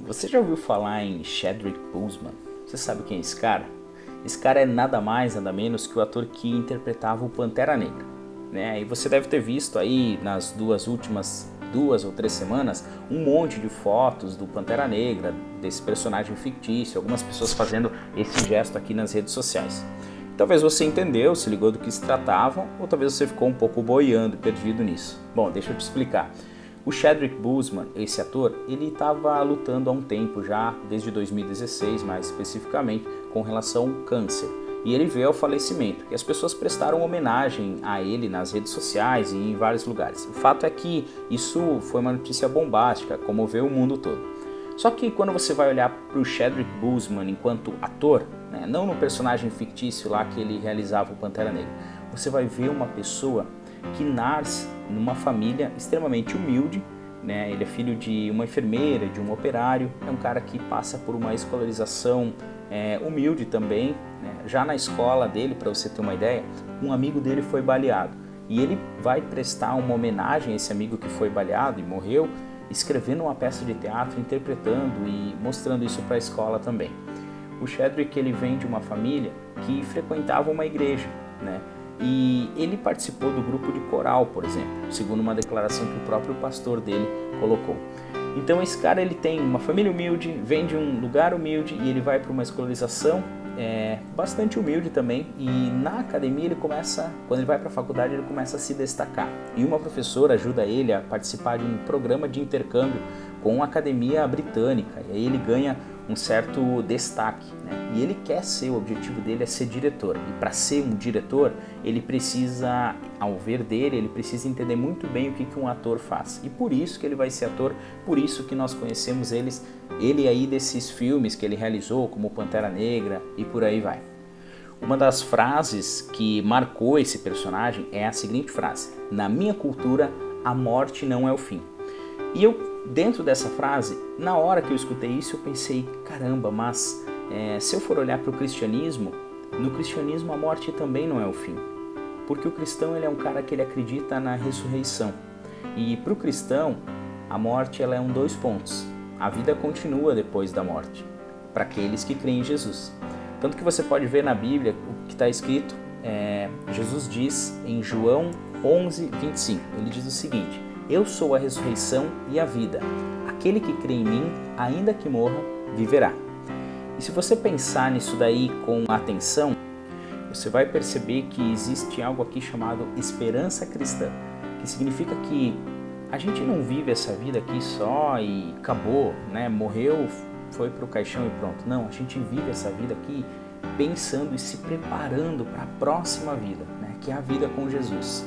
Você já ouviu falar em Chadwick Boseman? Você sabe quem é esse cara? Esse cara é nada mais, nada menos que o ator que interpretava o Pantera Negra, né? E você deve ter visto aí nas últimas 2 ou 3 semanas um monte de fotos do Pantera Negra, desse personagem fictício, algumas pessoas fazendo esse gesto aqui nas redes sociais. Talvez você entendeu, se ligou do que se tratava, ou talvez você ficou um pouco boiando, perdido nisso. Bom, deixa eu te explicar. O Chadwick Boseman, esse ator, ele estava lutando há um tempo já, desde 2016 mais especificamente, com relação ao câncer. E ele veio ao falecimento, e as pessoas prestaram homenagem a ele nas redes sociais e em vários lugares. O fato é que isso foi uma notícia bombástica, comoveu o mundo todo. Só que quando você vai olhar para o Chadwick Boseman enquanto ator, né, não no personagem fictício lá que ele realizava o Pantera Negra, você vai ver uma pessoa que nasce numa família extremamente humilde, né? Ele é filho de uma enfermeira, de um operário, é um cara que passa por uma escolarização humilde também, né? Já na escola dele, para você ter uma ideia, um amigo dele foi baleado e ele vai prestar uma homenagem a esse amigo que foi baleado e morreu, escrevendo uma peça de teatro, interpretando e mostrando isso para a escola também. O Chadwick, ele vem de uma família que frequentava uma igreja, né? E ele participou do grupo de coral, por exemplo, segundo uma declaração que o próprio pastor dele colocou. Então esse cara, ele tem uma família humilde, vem de um lugar humilde e ele vai para uma escolarização bastante humilde também, e na academia ele começa, quando ele vai para a faculdade, ele começa a se destacar. E uma professora ajuda ele a participar de um programa de intercâmbio com a academia britânica, e aí ele ganha um certo destaque, né? E ele quer ser, o objetivo dele é ser diretor, e para ser um diretor, ele precisa, ao ver dele, ele precisa entender muito bem o que um ator faz, e por isso que ele vai ser ator, por isso que nós conhecemos ele aí desses filmes que ele realizou, como Pantera Negra e por aí vai. Uma das frases que marcou esse personagem é a seguinte frase: na minha cultura, a morte não é o fim. E eu, dentro dessa frase, na hora que eu escutei isso, eu pensei, caramba, mas se eu for olhar para o cristianismo, no cristianismo a morte também não é o fim. Porque o cristão, ele é um cara que ele acredita na ressurreição. E para o cristão, a morte, ela é dois pontos. A vida continua depois da morte, para aqueles que creem em Jesus. Tanto que você pode ver na Bíblia o que está escrito, Jesus diz em João 11:25, ele diz o seguinte: eu sou a ressurreição e a vida. Aquele que crê em mim, ainda que morra, viverá. E se você pensar nisso daí com atenção, você vai perceber que existe algo aqui chamado esperança cristã, que significa que a gente não vive essa vida aqui só e acabou, né? Morreu, foi para o caixão e pronto. Não, a gente vive essa vida aqui pensando e se preparando para a próxima vida, né? Que é a vida com Jesus.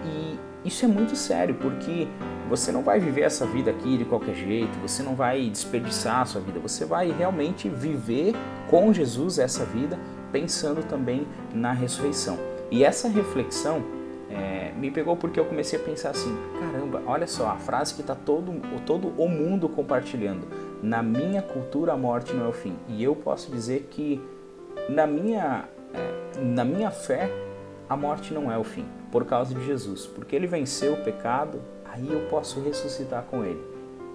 E isso é muito sério, porque você não vai viver essa vida aqui de qualquer jeito, você não vai desperdiçar a sua vida, você vai realmente viver com Jesus essa vida, pensando também na ressurreição. E essa reflexão me pegou porque eu comecei a pensar assim, caramba, olha só, a frase que está todo o mundo compartilhando: na minha cultura a morte não é o fim. E eu posso dizer que na minha fé a morte não é o fim, por causa de Jesus, porque ele venceu o pecado, aí eu posso ressuscitar com ele.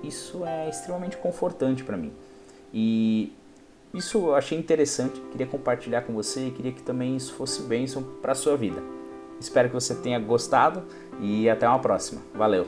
Isso é extremamente confortante para mim. E isso eu achei interessante, queria compartilhar com você e queria que também isso fosse bênção para a sua vida. Espero que você tenha gostado e até uma próxima. Valeu!